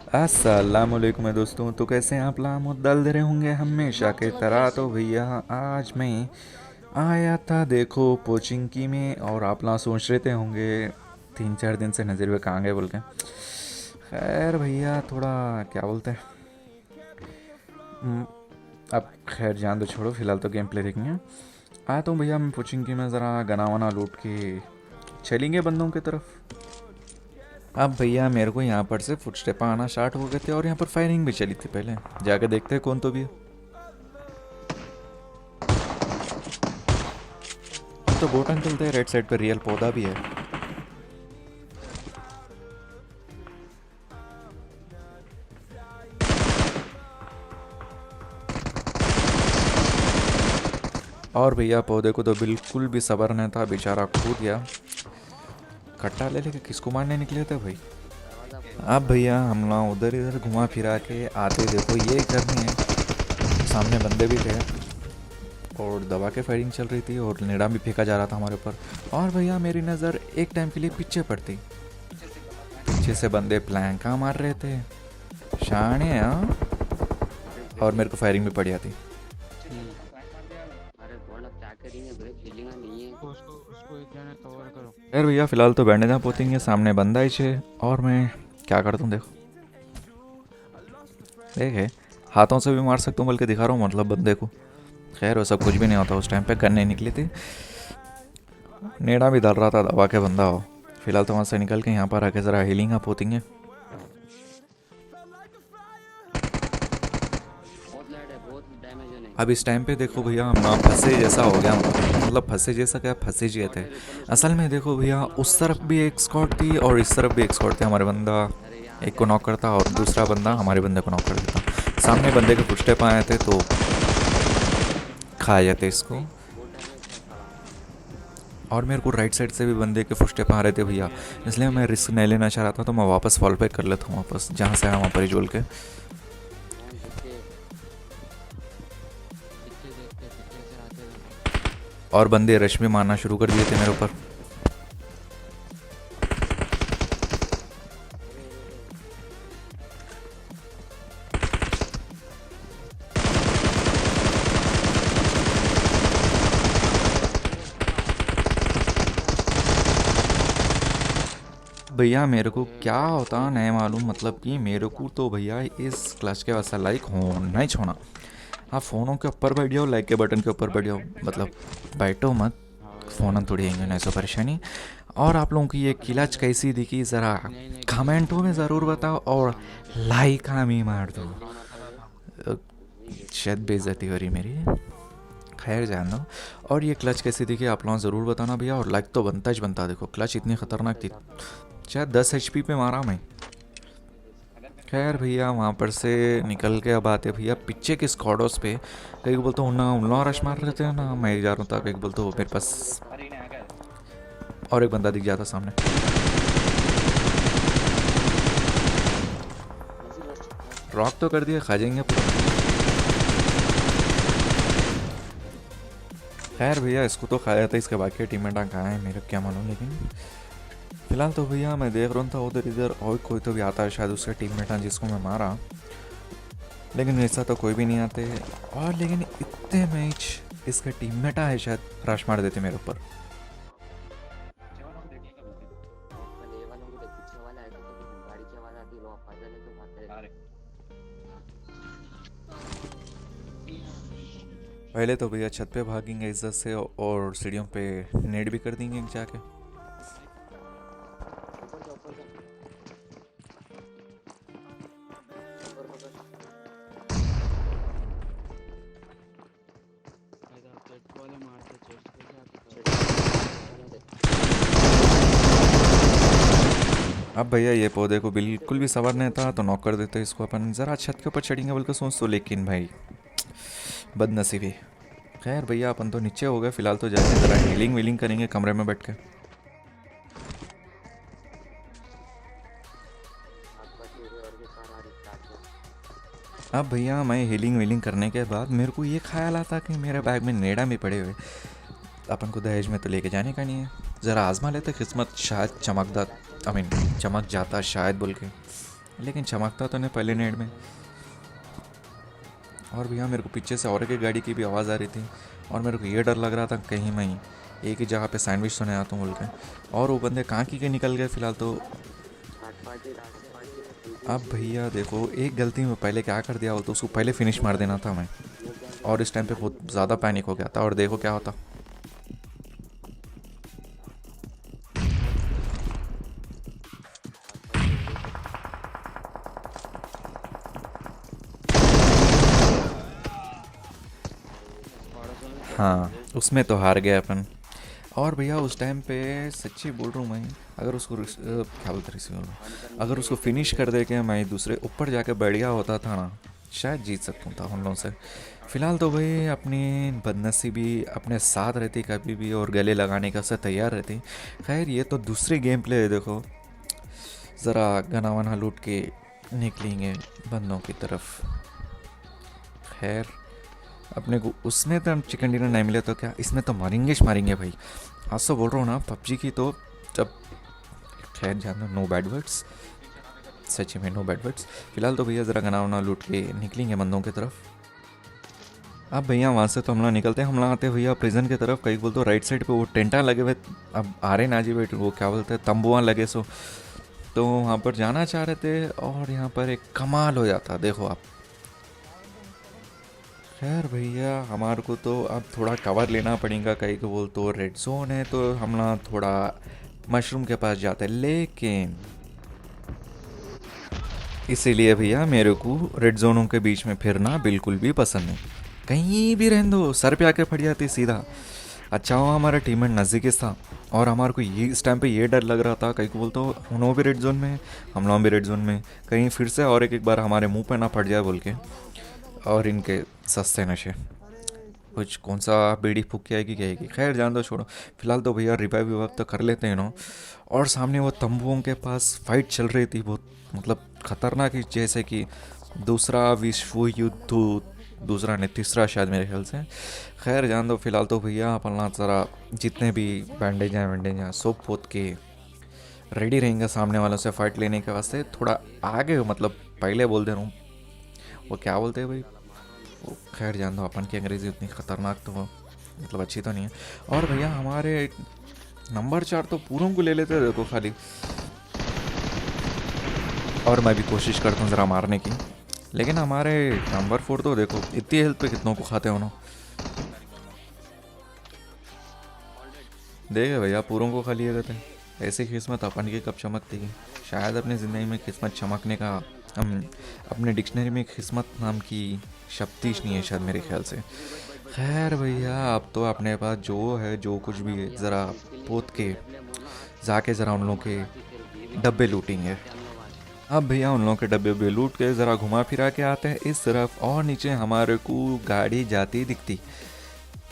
अस्सलाम वालेकुम दोस्तों। तो कैसे हैं आप? लाम दल रहे होंगे हमेशा के तरह। तो भैया आज मैं आया था देखो पोचिंकी में, और आप लोग सोच रहे थे होंगे 3-4 दिन से नज़र में कहाँ गए बोल के। खैर भैया थोड़ा क्या बोलते हैं, हम्म, अब खैर जान दो, छोड़ो, फिलहाल तो गेम प्ले देखेंगे। आया तो भैया मैं पोचिंकी में ज़रा गना वना लूट के चलेंगे बंदों की तरफ। अब भैया मेरे को यहाँ पर से फुटस्टेप आना स्टार्ट हो गए थे, और यहाँ पर फायरिंग भी चली थी। पहले जाके देखते हैं कौन तो भी है। तो बोट अंकल थे, राइट साइड पे रियल पौधा भी है। और भैया पौधे को तो बिल्कुल भी सबर नहीं था, बेचारा कूद गया। कट्टा ले लेके किसको मारने निकले थे भाई। अब भैया हम लोग उधर इधर घुमा फिरा के आते, देखो ये करनी है। सामने बंदे भी थे और दबा के फायरिंग चल रही थी, और नेड़ा भी फेंका जा रहा था हमारे ऊपर। और भैया मेरी नज़र एक टाइम के लिए पीछे पड़ती, पीछे से बंदे प्लैंका मार रहे थे, शाने हाँ। और मेरे को फायरिंग भी पड़ जाती। यार भैया फिलहाल तो बैंडेज पोतेंगे, सामने बंदा ही छे, और मैं क्या करता हूँ देखो। देखे हाथों से भी मार सकता हूँ, बल्कि दिखा रहा हूँ मतलब बंदे को। खैर वो सब कुछ भी नहीं होता, उस टाइम पे गन नहीं निकली थी, नेड़ा भी डाल रहा था, दबा के बंदा हो। फिलहाल तो वहाँ से निकल के यहाँ पर आके ज़रा हीलिंग अप होती। अब इस टाइम पे देखो भैया हम फंसे जैसा हो गया, मतलब फंसे जैसा क्या, फंसे जिए थे असल में। देखो भैया उस तरफ भी एक स्क्वाड थी और इस तरफ भी एक स्क्वाड थी। हमारे बंदा एक को नॉक करता और दूसरा बंदा हमारे बंदे को नॉक कर देता। सामने बंदे के फुटस्टेप आए थे तो खा जाते इसको। और मेरे को राइट साइड से भी बंदे के फुटस्टेप आ रहे थे भैया, इसलिए मैं रिस्क नहीं लेना चाह रहा था, तो मैं वापस फॉल बैक कर लेता हूँ वापस, जहाँ से आया वहाँ पर ही जोल के। और बंदे रश में मारना शुरू कर दिए थे मेरे ऊपर। भैया मेरे को क्या होता नहीं मालूम, मतलब कि मेरे को तो भैया इस क्लच के वैसा लाइक होना ही छोड़ा। आप फ़ोनों के ऊपर बैठ जाओ, लाइक के बटन के ऊपर बैठ जाओ, मतलब बैठो मत, फ़ोन थोड़ी आएंगे नहीं सो परेशानी। और आप लोगों की ये क्लच कैसी दिखी ज़रा कमेंटों में ज़रूर बताओ, और लाइक हामी मार दो। शायद बेइज्जती हो रही मेरी, खैर जान दो। और ये क्लच कैसी दिखी आप लोग ज़रूर बताना भैया, और लाइक तो बनता ही बनता। देखो क्लच इतनी ख़तरनाक थी, शायद 10 HP पे मारा मैं। खैर भैया वहाँ पर से निकल के अब आते भैया पीछे के स्क्वाडोस पे। कई को बोलते हो ना उन लोग रश मार रहे थे ना मैं जा रहा था, कई बोलते हो मेरे पास और एक बंदा दिख जाता सामने। रॉक तो कर दिया, खा जाएंगे पूरा। खैर भैया इसको तो खाया था, इसके बाकी टीममेट कहाँ है मेरे क्या मालूम, लेकिन फिलहाल तो भैया मैं देख रहा था उधर इधर और कोई तो भी आता है शायद उसका टीममेट है जिसको मैं मारा, लेकिन ऐसा तो कोई भी नहीं आते। और लेकिन इतने मैच इसका टीममेट है शायद रश मार देते मेरे ऊपर। पहले तो भैया छत पे भागेंगे इज्जत से, और सीढ़ियों पे नेट भी कर देंगे जाके। अब भैया ये पौधे को बिल्कुल भी सवर नहीं था, तो नॉक कर देते इसको अपन। ज़रा छत के ऊपर चढ़ेंगे बोल के सोच तो, लेकिन भाई बदनसीबी। खैर भैया अपन तो नीचे हो गए, फिलहाल तो जाके ज़रा हीलिंग वीलिंग करेंगे कमरे में बैठ के। अब भैया मैं हीलिंग वीलिंग करने के बाद मेरे को ये ख्याल आता कि मेरे बैग में नेड़ा भी पड़े हुए, अपन को दहेज में तो लेके जाने का नहीं है। ज़रा आजमा लेते, किस्मत शायद चमकदा, आई मीन चमक जाता शायद बोल के। लेकिन चमकता तो नहीं पहले नेट में। और भैया मेरे को पीछे से और एक गाड़ी की भी आवाज़ आ रही थी, और मेरे को ये डर लग रहा था कहीं मैं एक ही जगह पे सैंडविच तो नहीं आता हूँ बोल के। और वो बंदे कहाँ की के निकल गए फ़िलहाल तो। अब भैया देखो, एक गलती में पहले क्या कर दिया हो तो उसको पहले फिनिश मार देना था मैं, और इस टाइम पे बहुत ज़्यादा पैनिक हो गया था, और देखो क्या होता। हाँ, उसमें तो हार गए अपन। और भैया उस टाइम पे सच्ची बोल रहा हूँ मैं, अगर उसको क्या बोलते रिसीवर, अगर उसको फिनिश कर दे के मैं दूसरे ऊपर जाके बैठ गया होता था ना, शायद जीत सकता था उन लोगों से। फ़िलहाल तो भाई अपनी बदनसीबी अपने साथ रहती कभी भी, और गले लगाने का से तैयार रहती। खैर ये तो दूसरी गेम प्ले है, देखो ज़रा गना वना लूट के निकलेंगे बंदों की तरफ। खैर अपने को उसमें तो चिकन डिनर नहीं मिले तो क्या, इसमें तो मारेंगे ही मारेंगे भाई। आज तो बोल रहा हूँ ना पबजी की तो, जब खैर जानो, नो बैड वर्ड्स, सच में नो बैड वर्ड्स। फिलहाल तो भैया ज़रा गना वना लूट के निकलेंगे बंदों की तरफ। अब भैया वहाँ से तो हम लोग निकलते हैं, हम लोग आते हैं भैया प्रिजन की तरफ। कहीं बोल तो राइट साइड पे वो टेंटा लगे हुए, अब आ रहे ना जी वेट, वो क्या बोलते हैं तंबुआ लगे सो, तो वहाँ पर जाना चाह रहे थे, और यहाँ पर एक कमाल हो जाता देखो आप। खैर भैया हमारे को तो अब थोड़ा कवर लेना पड़ेगा, कहीं को बोल तो रेड जोन है, तो हम ना थोड़ा मशरूम के पास जाते हैं, लेकिन इसीलिए भैया मेरे को रेड जोनों के बीच में फिरना बिल्कुल भी पसंद नहीं। कहीं भी रहने दो, सर पे आके फट जाती सीधा। अच्छा हुआ हमारा टीममेट नज़दीक था, और हमारे को ये इस टाइम पे ये डर लग रहा था कहीं को बोलते उन्होंने भी रेड जोन में है, हम लोग भी रेड जोन में, कहीं फिर से और एक बार हमारे मुंह पे ना फट जाए बोल के। और इनके सस्ते नशे, कुछ कौन सा बीड़ी फूक के आएगी क्या आएगी, खैर जान दो छोड़ो। फिलहाल तो भैया रिवाइव विवाइव तो कर लेते हैं नो। और सामने वो तंबुओं के पास फाइट चल रही थी, बहुत मतलब खतरनाक ही, जैसे कि दूसरा विश्व युद्ध, दूसरा नहीं तीसरा शायद मेरे ख्याल से। खैर जान दो, फिलहाल तो भैया अपना ज़रा जितने भी बैंडेज हैं वैंडेज हैं सोप पोत के रेडी रहेंगे सामने वालों से फाइट लेने के वास्ते। थोड़ा आगे मतलब पहले बोल दे रहा हूँ, वो क्या बोलते हैं भाई वो, खैर जान दो, अपन की अंग्रेज़ी उतनी ख़तरनाक तो मतलब अच्छी तो नहीं है। और भैया हमारे नंबर 4 तो पूरों को ले लेते हैं देखो खाली, और मैं भी कोशिश करता हूँ ज़रा मारने की, लेकिन हमारे नंबर 4 तो देखो इतनी हेल्थ पे कितनों को खाते हैं उन्होंने। देखे भैया पूरों को खाली गए थे। ऐसी किस्मत अपन की कब चमकती है, शायद अपनी ज़िंदगी में किस्मत चमकने का हम अपने डिक्शनरी में किस्मत नाम की शब्द ही नहीं है शायद मेरे ख्याल से। खैर भैया अब तो अपने पास जो है जो कुछ भी है, ज़रा पोत के जाके ज़रा उन लोगों के डब्बे लूटेंगे। अब भैया उन लोगों के डब्बे भी लूट के ज़रा घुमा फिरा के आते हैं इस तरफ, और नीचे हमारे को गाड़ी जाती दिखती,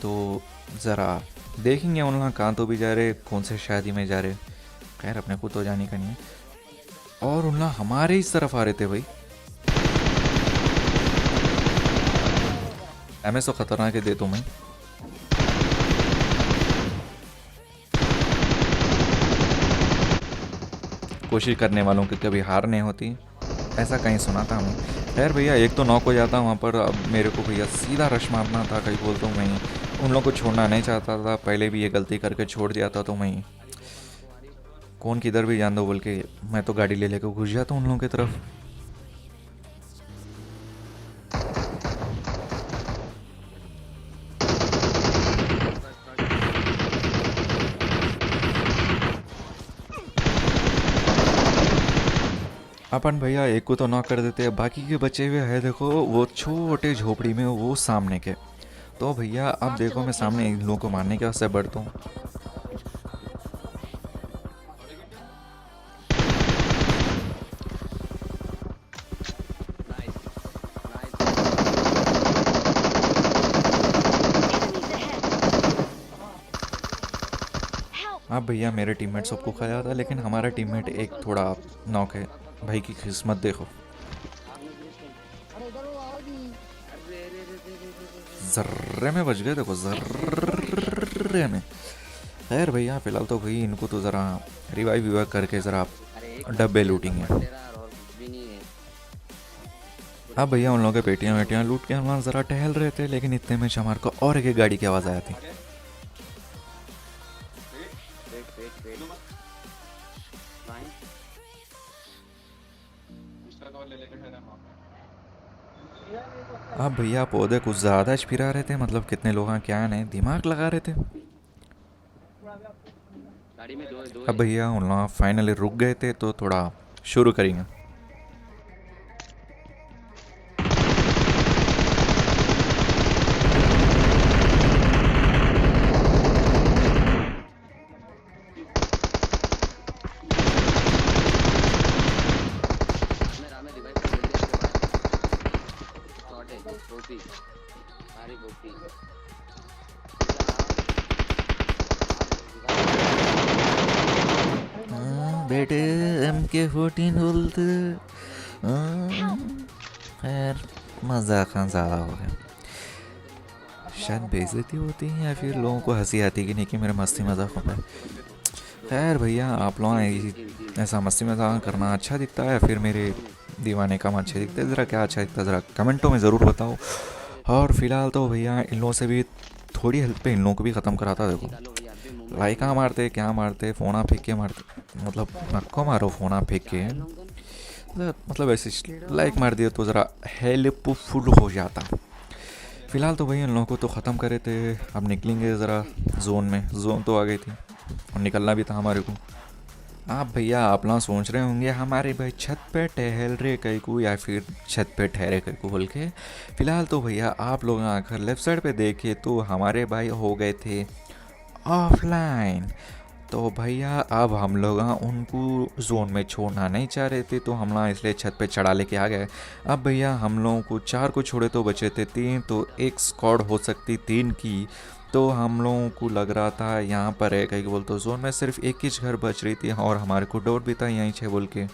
तो ज़रा देखेंगे उन लोग कहाँ तो भी जा रहे, कौन से शादी में जा रहे। खैर अपने को तो जाने का नहीं है। और उन लोग हमारे इस तरफ आ रहे थे भाई, एम एस तो खतरनाक है दे तो मैं। कोशिश करने वालों की कभी हार नहीं होती, ऐसा कहीं सुना था मैं। खैर भैया एक तो नॉक हो जाता वहाँ पर, अब मेरे को भैया सीधा रश मारना था, कहीं बोल तो मैं उन लोग को छोड़ना नहीं चाहता था, पहले भी ये गलती करके छोड़ दिया था, तो मैं कौन किधर भी जान दो बोल के मैं तो गाड़ी ले लेकर घुस जाता हूँ उन लोगों की तरफ। अपन भैया एक को तो नॉक कर देते हैं, बाकी के बचे हुए हैं देखो वो छोटे झोपड़ी में वो सामने के। तो भैया अब देखो मैं सामने इन लोगों को मारने के वास्ते बढ़ता हूँ। Enemies ahead! Help! अब भैया मेरे टीममेट सबको खाया था, लेकिन हमारा टीममेट एक थोड़ा नॉक है। भाई की किस्मत देखो, जर्रे में बच गए देखो, जर्रे में। खैर भैया फिलहाल तो भाई इनको तो ज़रा रिवाइव विवाइव करके ज़रा डब्बे लूटेंगे। अब भैया उन लोगों के पेटियाँ वेटियाँ लूट के हम लोग ज़रा टहल रहे थे, लेकिन इतने में हमारे को और एक गाड़ी की आवाज़ आई थी। Wait wait wait fine. अब भैया पौधे कुछ ज़्यादा छिरा रहे थे, मतलब कितने लोग हैं क्या नहीं दिमाग लगा रहे थे। गाड़ी में दो है, दो अब है। भैया उन लोग फाइनली रुक गए थे, तो थोड़ा शुरू करेंगे। मैं रामे रिवाइव कर दिया। शॉट है गोपी, सारी गोपी। बेटे MK14 बोलते खैर मजाक ज़्यादा हो गया। शायद बेइज्जती होती है या फिर लोगों को हंसी आती कि नहीं कि मेरे मस्ती मजाक हो पाए। खैर भैया आप लोग ऐसा मस्ती मजाक करना अच्छा दिखता है या फिर मेरे दीवाने काम अच्छे दिखते हैं, ज़रा क्या अच्छा दिखता है ज़रा कमेंटों में ज़रूर बताओ। और फिलहाल तो भैया इन लोगों से भी थोड़ी हेल्प पे इन लोगों को भी ख़त्म कराता देखो। निकालो भैया, अभी मुंह में लाइका मारते क्या मारते फ़ोना फेंक के मारते, मतलब नक्को मारो फ़ोना फेंक के, मतलब ऐसे लाइक मार दिया तो ज़रा हेल्पफुल हो जाता। फ़िलहाल तो भाई इन लोगों को तो ख़त्म करे थे, अब निकलेंगे ज़रा जोन में। जोन तो आ गई थी और निकलना भी था हमारे को। आप भैया आप लोग सोच रहे होंगे हमारे भाई छत पे टहल रहे कहीं को या फिर छत पे ठहरे कहीं को बोल के। फ़िलहाल तो भैया आप लोग आकर लेफ़्ट साइड पे देखे तो हमारे भाई हो गए थे ऑफलाइन। तो भैया अब हम लोग उनको जोन में छोड़ना नहीं चाह रहे थे, तो हम लोग इसलिए छत पे चढ़ा लेके आ गए। अब भैया हम लोगों को 4 को छोड़े तो बचे थे 3, तो एक स्क्वाड हो सकती 3 की। तो हम लोगों को लग रहा था यहाँ पर है कहीं बोल, तो जोन में सिर्फ एक ही घर बच रही थी और हमारे को डाउट भी था यहीं छे बोल के।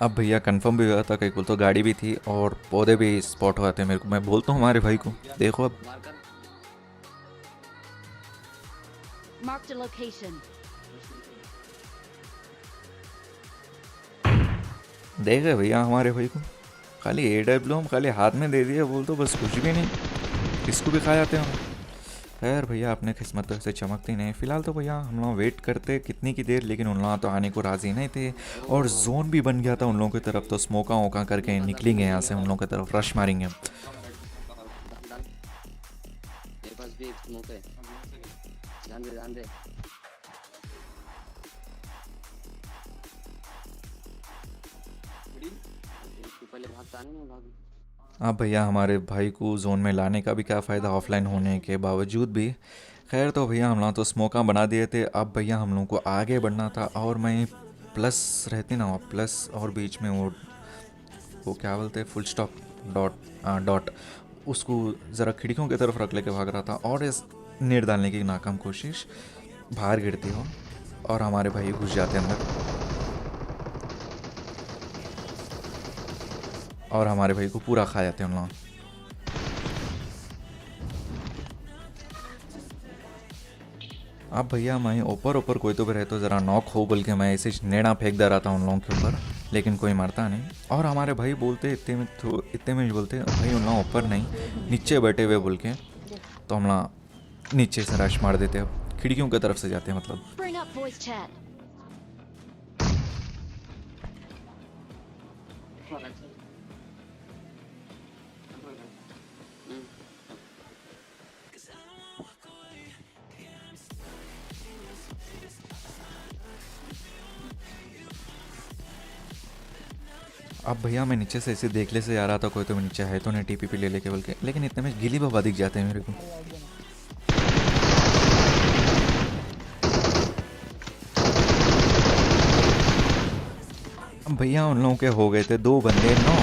अब भैया कंफर्म भी हुआ था कहीं बोल, तो गाड़ी भी थी और पौधे भी स्पॉट हुए थे मेरे को। मैं बोलता हूँ हमारे भाई को देखो अब मारकर Marked a location. देखे भैया हमारे भाई को खाली AW हम खाली हाथ में दे दिया बोल, तो बस कुछ भी नहीं, इसको भी खा जाते हम। खैर भैया अपने किस्मत तो ऐसे चमकती नहीं। फ़िलहाल तो भैया हम लोग वेट करते कितनी की देर, लेकिन उन लोग तो आने को राज़ी नहीं थे और जोन भी बन गया था उन लोगों की तरफ। तो स्मोका वोका करके निकलेंगे यहाँ से, उन लोगों की तरफ रश मारेंगे। डाल। मेरे पास भी एक स्मोक है, ध्यान दे ध्यान दे। इसके पहले भागता नहीं भाग। अब भैया हमारे भाई को जोन में लाने का भी क्या फ़ायदा ऑफलाइन होने के बावजूद भी। खैर तो भैया हम लोग तो स्मोका बना दिए थे। अब भैया हम लोगों को आगे बढ़ना था और मैं प्लस रहती ना, प्लस और बीच में वो क्या बोलते हैं फुल स्टॉप डॉट डॉट, उसको ज़रा खिड़कियों की तरफ रख लेके भाग रहा था और इस नेट डालने की नाकाम कोशिश, बाहर गिरती हो और हमारे भाई घुस जाते अंदर और हमारे भाई को पूरा खा जाते हैं उन लोग। अब भैया मैं ऊपर ऊपर कोई तो भी रहे तो ज़रा नॉक हो बोल के मैं ऐसे नेड़ा फेंक दे रहा था उन लोगों के ऊपर, लेकिन कोई मरता नहीं। और हमारे भाई बोलते इतने में बोलते भाई उन लोग ऊपर नहीं नीचे बैठे हुए बोल के, तो हम लोग नीचे से रश मार देते, अब खिड़कियों की तरफ से जाते हैं मतलब। Bring up voice chat. अब भैया मैं नीचे से ऐसे देखले से आ रहा था कोई तो नीचे है तो नहीं TPP ले लेके बोल के, लेकिन इतने में गिली बाबा दिख जाते हैं मेरे को। अब भैया उन लोगों के हो गए थे 2 बंदे 9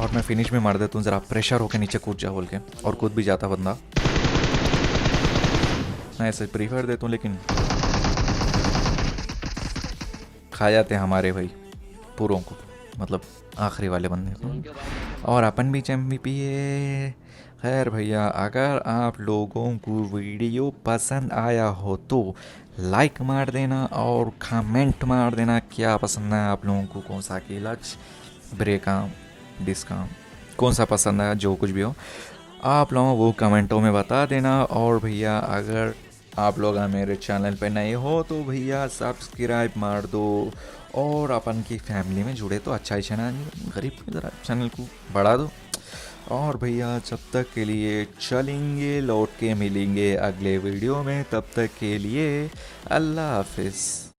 और मैं फिनिश में मार देता हूँ, ज़रा प्रेशर होके नीचे कूद जा बोल के, और कूद भी जाता बंदा। मैं ऐसे प्रीफर देता हूँ लेकिन खा जाते हैं हमारे भाई पूरों को, मतलब आखिरी वाले बंदे को, और अपन भी MVP है। खैर भैया अगर आप लोगों को वीडियो पसंद आया हो तो लाइक मार देना और कमेंट मार देना क्या पसंद है आप लोगों को, कौन सा खेला ब्रेकआम, डिस्काम, कौन सा पसंद है, जो कुछ भी हो आप लोगों वो कमेंटों में बता देना। और भैया अगर आप लोग मेरे चैनल पे नए हो तो भैया सब्सक्राइब मार दो, और अपन की फैमिली में जुड़े तो अच्छा ही चैनल, गरीब की तरह चैनल को बढ़ा दो। और भैया जब तक के लिए चलेंगे, लौट के मिलेंगे अगले वीडियो में, तब तक के लिए अल्लाह हाफिज़।